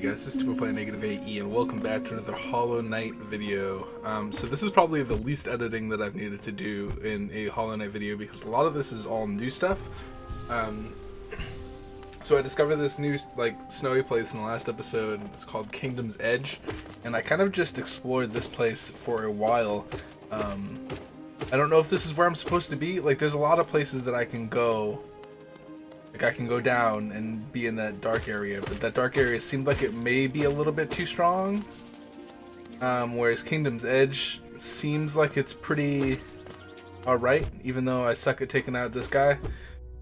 you guys? This is People Play NegativeAE, and welcome back to another Hollow Knight video. So this is probably the least editing that I've needed to do in a Hollow Knight video because a lot of this is all new stuff. So I discovered this new snowy place in the last episode. It's called Kingdom's Edge, and I kind of just explored this place for a while. I don't know if this is where I'm supposed to be. Like, there's a lot of places that I can go. Like, I can go down and be in that dark area, but that dark area seemed like it may be a little bit too strong. Whereas Kingdom's Edge seems like it's pretty alright, even though I suck at taking out this guy.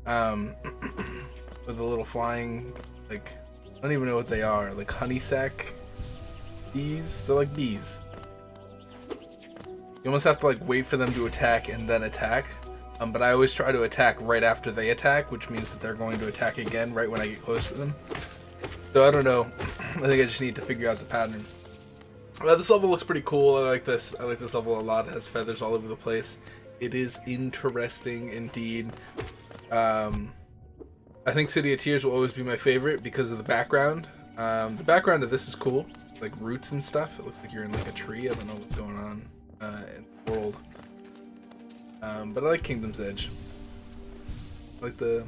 With the little flying, like, I don't even know what they are, like honey sack bees? They're like bees. You almost have to like wait for them to attack and then attack. But I always try to attack right after they attack, which means that they're going to attack again right when I get close to them. So I don't know. I think I just need to figure out the pattern. This level looks pretty cool. I like this. I like this level a lot. It has feathers all over the place. It is interesting indeed. I think City of Tears will always be my favorite because of the background. The background of this is cool. Like roots and stuff. It looks like you're in like a tree. I don't know what's going on in the world. But I like Kingdom's Edge. I like the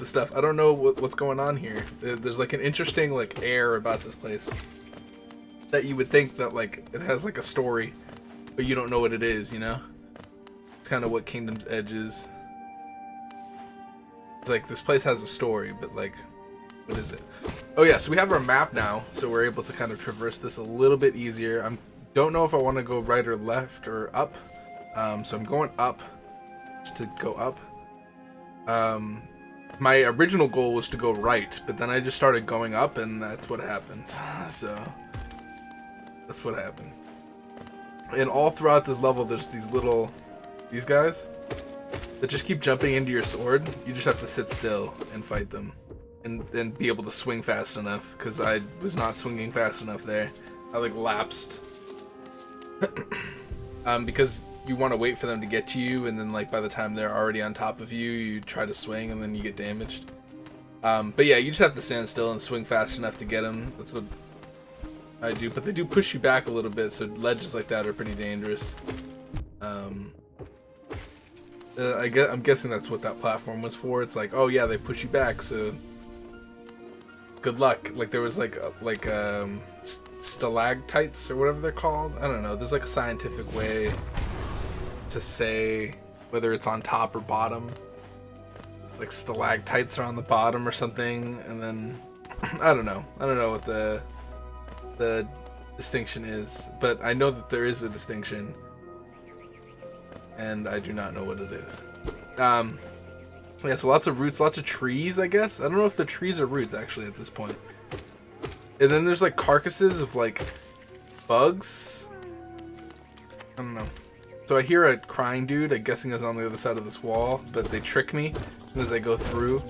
stuff. I don't know what's going on here. There's like an interesting like air about this place that you would think that like it has like a story, but you don't know what it is, you know? It's kind of what Kingdom's Edge is. It's like this place has a story, but like, what is it? Oh yeah, so we have our map now, so we're able to kind of traverse this a little bit easier. I don't know if I want to go right or left or up. So I'm going up just to go up. My original goal was to go right, but then I just started going up and that's what happened. So that's what happened. And all throughout this level there's these guys that just keep jumping into your sword. You just have to sit still and fight them and be able to swing fast enough, because I was not swinging fast enough there. I like lapsed. Because you want to wait for them to get to you, and then like by the time they're already on top of you, you try to swing and then you get damaged. But yeah, you just have to stand still and swing fast enough to get them. That's what I do. But they do push you back a little bit, so ledges like that are pretty dangerous. I'm guessing that's what that platform was for. It's like, oh yeah, they push you back, so good luck. Like there was stalactites or whatever they're called. I don't know. There's like a scientific way to say whether it's on top or bottom. Like stalactites are on the bottom or something, and then I don't know what the distinction is, but I know that there is a distinction, and I do not know what it is. Yeah, so lots of roots, lots of trees, I guess. I don't know if the trees are roots actually at this point. And then there's like carcasses of like bugs. I don't know. So I hear a crying dude, I'm guessing is on the other side of this wall, but they trick me as soon as I go through.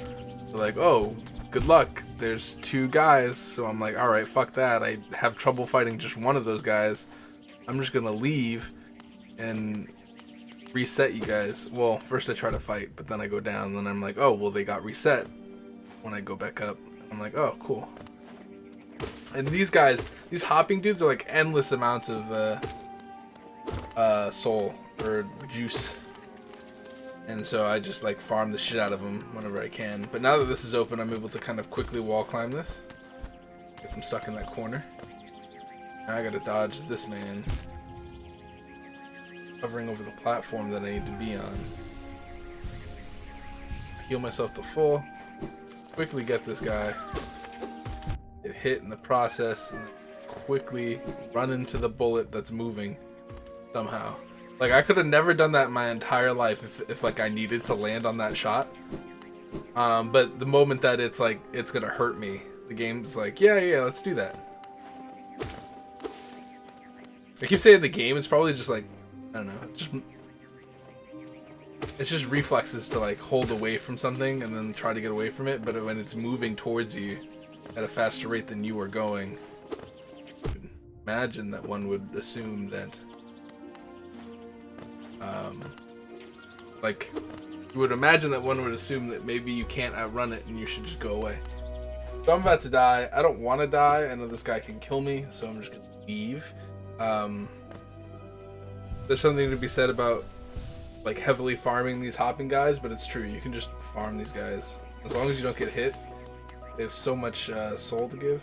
They're like, oh, good luck. There's two guys. So I'm like, alright, fuck that. I have trouble fighting just one of those guys. I'm just gonna leave and reset you guys. Well, first I try to fight, but then I go down, and then I'm like, oh, well, they got reset when I go back up. I'm like, oh, cool. And these guys, these hopping dudes are like endless amounts of soul or juice, and so I just like farm the shit out of them whenever I can. But now that this is open, I'm able to kind of quickly wall climb this, get them stuck in that corner. Now I gotta dodge this man hovering over the platform that I need to be on. Heal myself to full, quickly get this guy, get hit in the process, and quickly run into the bullet that's moving somehow. Like, I could have never done that in my entire life if like I needed to land on that shot. But the moment that it's like it's gonna hurt me, the game's like, yeah, let's do that. I keep saying the game, it's probably just like, I don't know, it's just reflexes to like hold away from something and then try to get away from it. But when it's moving towards you at a faster rate than you are going, imagine that one would assume that like you would imagine that one would assume that maybe you can't outrun it and you should just go away. So I'm about to die. I don't want to die. I know this guy can kill me, so I'm just gonna leave. There's something to be said about like heavily farming these hopping guys, but it's true. You can just farm these guys as long as you don't get hit. They have so much soul to give.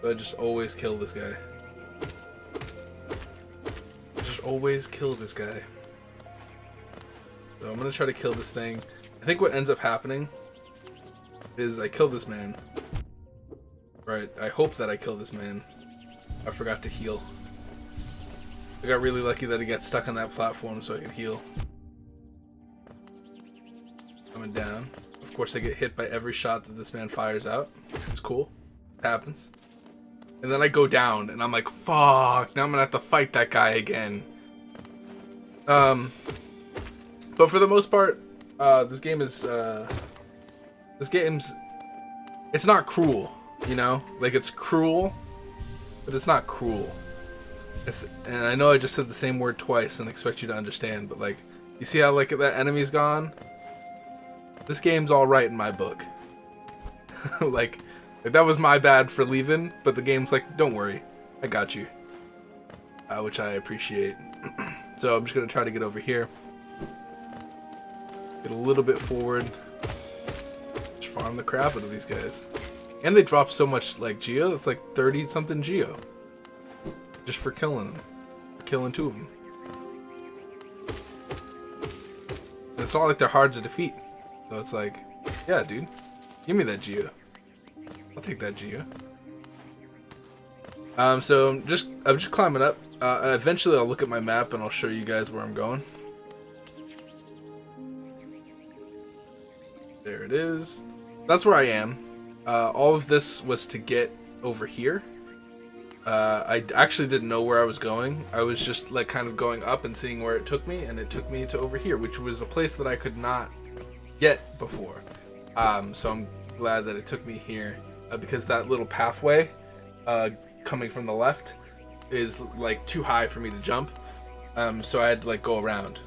So I just always kill this guy. Just always kill this guy. So I'm gonna try to kill this thing. I think what ends up happening is I kill this man. Right, I hope that I kill this man. I forgot to heal. I got really lucky that he got stuck on that platform so I could heal. Coming down. Of course I get hit by every shot that this man fires out. It's cool. It happens. And then I go down and I'm like, fuck, now I'm gonna have to fight that guy again. But for the most part, this game's it's not cruel, you know? Like, it's cruel, but it's not cruel. And I know I just said the same word twice and expect you to understand, but like, you see how like that enemy's gone? This game's alright in my book. like that was my bad for leaving, but the game's like, don't worry, I got you. Which I appreciate. So I'm just gonna try to get over here. Get a little bit forward. Just farm the crap out of these guys. And they drop so much like geo, it's like 30 something geo. Just for killing them. Killing two of them. And it's not like they're hard to defeat. So it's like, yeah, dude. Give me that geo. I'll take that geo. So I'm just climbing up. Eventually I'll look at my map and I'll show you guys where I'm going. There it is. That's where I am. All of this was to get over here. I actually didn't know where I was going. I was just like kind of going up and seeing where it took me, and it took me to over here, which was a place that I could not get before. So I'm glad that it took me here, because that little pathway coming from the left is like too high for me to jump. So I had to like go around.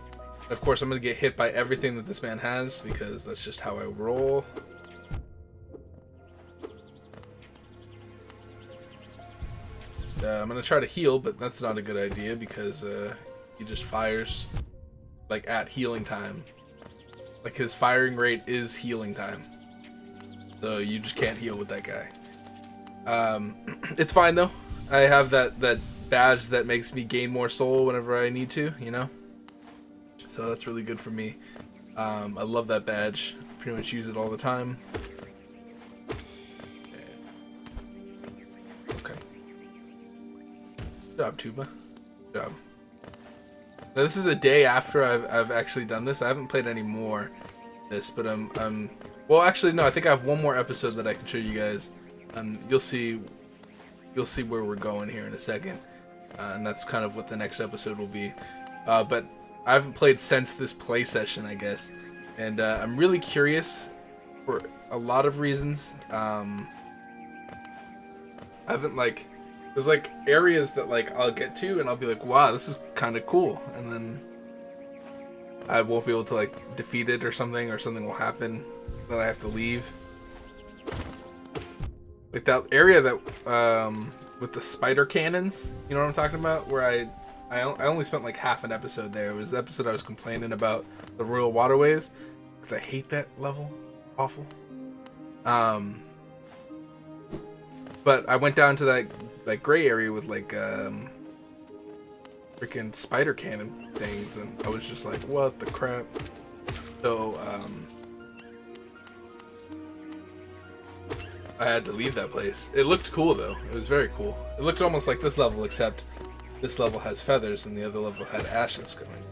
Of course, I'm gonna get hit by everything that this man has because that's just how I roll. I'm gonna try to heal, but that's not a good idea because he just fires like at healing time. Like his firing rate is healing time, so you just can't heal with that guy. It's fine though. I have that badge that makes me gain more soul whenever I need to, you know. So that's really good for me. I love that badge. I pretty much use it all the time. Okay. Good job, Tuba. Good job. Now this is a day after I've actually done this. I haven't played any more this, but well, actually no. I think I have one more episode that I can show you guys. You'll see where we're going here in a second, and that's kind of what the next episode will be. But I haven't played since this play session, I guess, and I'm really curious for a lot of reasons. I haven't like, there's like areas that like I'll get to and I'll be like, wow, this is kind of cool, and then I won't be able to like defeat it or something will happen that I have to leave. Like that area that with the spider cannons, you know what I'm talking about, where I only spent like half an episode there. It was the episode I was complaining about the royal waterways because I hate that level. Awful. But I went down to that like gray area with like freaking spider cannon things, and I was just like, what the crap. So I had to leave that place. It looked cool though. It was very cool. It looked almost like this level, except this level has feathers and the other level had ashes going.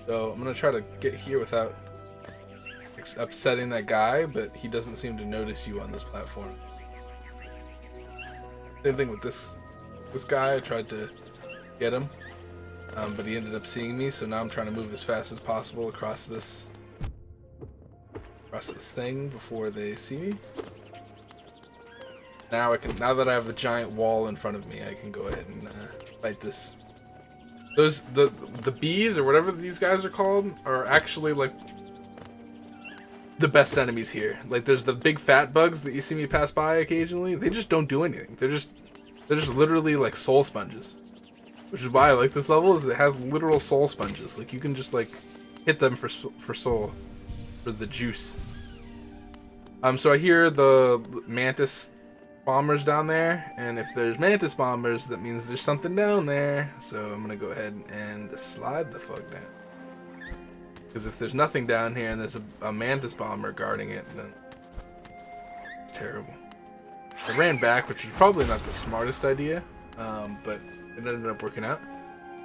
So I'm gonna try to get here without upsetting that guy, but he doesn't seem to notice you on this platform. Same thing with this guy. I tried to get him, but he ended up seeing me. So now I'm trying to move as fast as possible across this thing before they see me. Now that I have a giant wall in front of me, I can go ahead and fight this. The bees or whatever these guys are called are actually like the best enemies here. Like, there's the big fat bugs that you see me pass by occasionally. They just don't do anything. They're just literally like soul sponges. Which is why I like this level, is it has literal soul sponges. Like, you can just like hit them for soul, for the juice. So I hear the mantis bombers down there, and if there's mantis bombers, that means there's something down there. So I'm gonna go ahead and slide the fuck down. Because if there's nothing down here and there's a mantis bomber guarding it, then it's terrible. I ran back, which was probably not the smartest idea, but it ended up working out.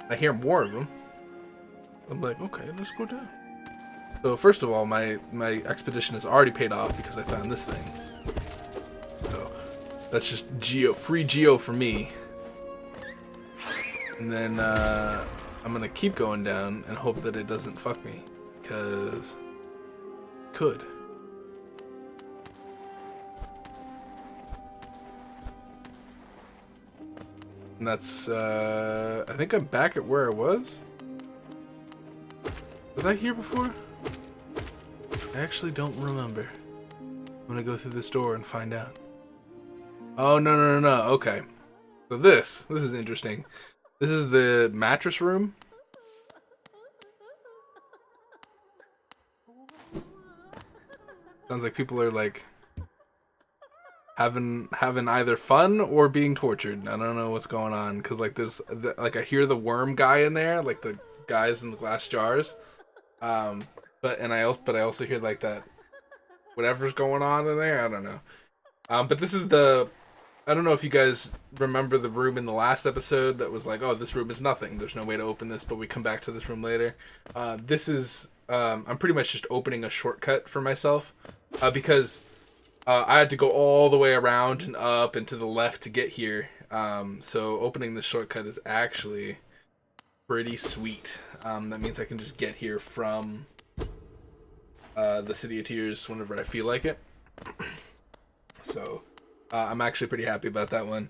I hear more of them. I'm like, okay, let's go down. So first of all, my expedition has already paid off because I found this thing. So that's just free geo for me. And then I'm gonna keep going down and hope that it doesn't fuck me, because it could. And that's I think I'm back at where I was. Was I here before? I actually don't remember. I'm gonna go through this door and find out. Oh, no. Okay. So this is interesting. This is the mattress room. Sounds like people are like having either fun or being tortured. I don't know what's going on, because like there's like I hear the worm guy in there, like the guys in the glass jars. But I also hear like that whatever's going on in there. I don't know. But this is I don't know if you guys remember the room in the last episode that was like, oh, this room is nothing. There's no way to open this, but we come back to this room later. This is I'm pretty much just opening a shortcut for myself, because I had to go all the way around and up and to the left to get here. So opening this shortcut is actually pretty sweet. That means I can just get here from the City of Tears whenever I feel like it. So I'm actually pretty happy about that one.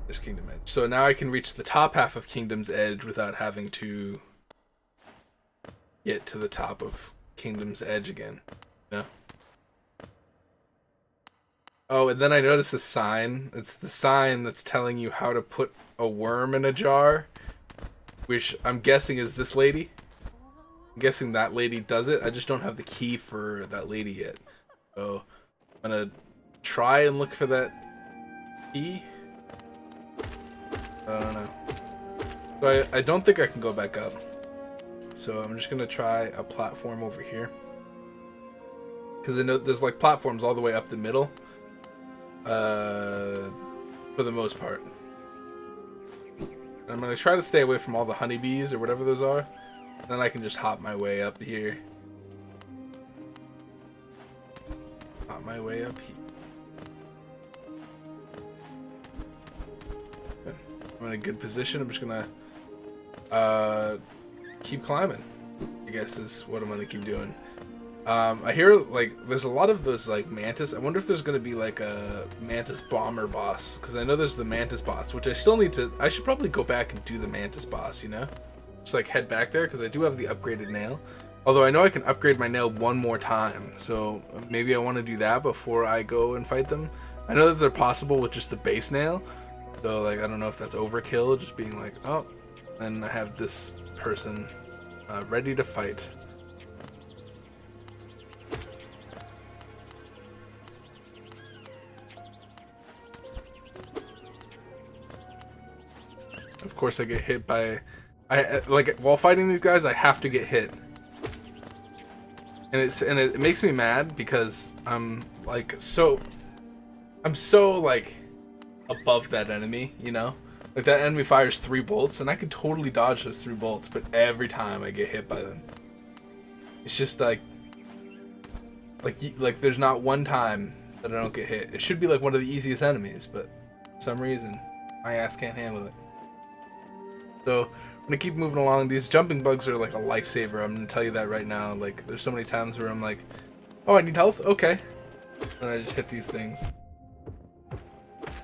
This Kingdom Edge. So now I can reach the top half of Kingdom's Edge without having to get to the top of Kingdom's Edge again. No. Oh, and then I noticed the sign. It's the sign that's telling you how to put a worm in a jar, which I'm guessing is this lady. I'm guessing that lady does it. I just don't have the key for that lady yet. So I'm gonna try and look for that key. I don't know. So I don't think I can go back up. So I'm just gonna try a platform over here, because I know there's like platforms all the way up the middle. For the most part. I'm gonna try to stay away from all the honeybees or whatever those are. Then I can just hop my way up here. Hop my way up here. Good. I'm in a good position. I'm just gonna keep climbing, I guess is what I'm gonna keep doing. I hear like there's a lot of those like mantis. I wonder if there's gonna be like a mantis bomber boss, because I know there's the mantis boss, which I still need to. I should probably go back and do the mantis boss, you know, just like head back there, because I do have the upgraded nail. Although I know I can upgrade my nail one more time, so maybe I want to do that before I go and fight them. I know that they're possible with just the base nail, so like I don't know if that's overkill, just being like, oh, and I have this person ready to fight. Of course I get hit by, like while fighting these guys I have to get hit. And it makes me mad because I'm so like above that enemy, you know? Like that enemy fires 3 bolts and I can totally dodge those 3 bolts, but every time I get hit by them. It's just like there's not one time that I don't get hit. It should be like one of the easiest enemies, but for some reason my ass can't handle it. So I'm gonna keep moving along. These jumping bugs are like a lifesaver. I'm gonna tell you that right now. Like there's so many times where I'm like, oh, I need health? Okay. And I just hit these things.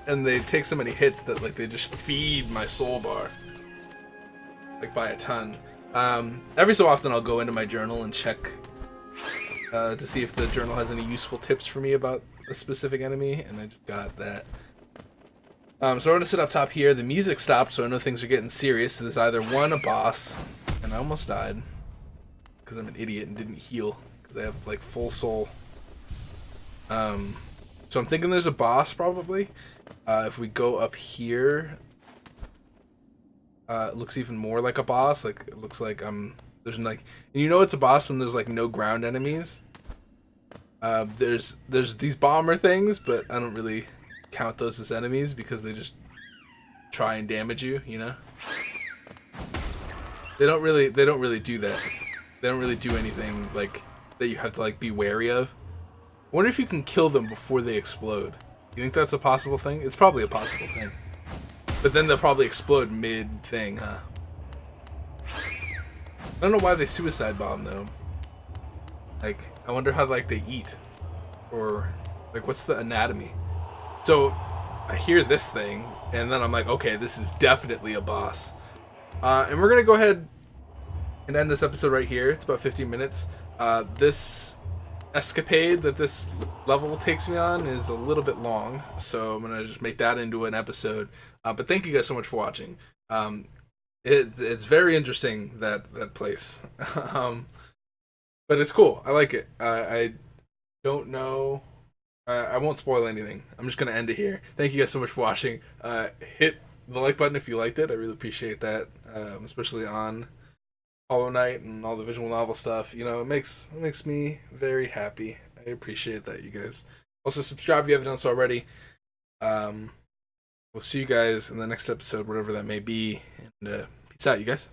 And they take so many hits that like they just feed my soul bar. Like by a ton. Every so often I'll go into my journal and check to see if the journal has any useful tips for me about a specific enemy, and I just got that. So we're gonna sit up top here. The music stopped, so I know things are getting serious. So there's either one, a boss, and I almost died because I'm an idiot and didn't heal because I have like full soul. So I'm thinking there's a boss probably. If we go up here, it looks even more like a boss. Like it looks like there's like, and you know it's a boss when there's like no ground enemies. There's these bomber things, but I don't really count those as enemies because they just try and damage you, you know? They don't really do that. They don't really do anything like that you have to like be wary of. I wonder if you can kill them before they explode. You think that's a possible thing? It's probably a possible thing. But then they'll probably explode mid-thing, huh? I don't know why they suicide bomb though. Like, I wonder how like they eat. Or like what's the anatomy? So I hear this thing, and then I'm like, okay, this is definitely a boss. And we're gonna go ahead and end this episode right here. It's about 15 minutes. This escapade that this level takes me on is a little bit long, so I'm gonna just make that into an episode. But thank you guys so much for watching. It's very interesting, that place. But it's cool. I like it. I don't know. I won't spoil anything. I'm just gonna end it here. Thank you guys so much for watching. Hit the like button if you liked it. I really appreciate that, especially on Hollow Knight and all the visual novel stuff. You know, it makes me very happy. I appreciate that, you guys. Also, subscribe if you haven't done so already. We'll see you guys in the next episode, whatever that may be. And peace out, you guys.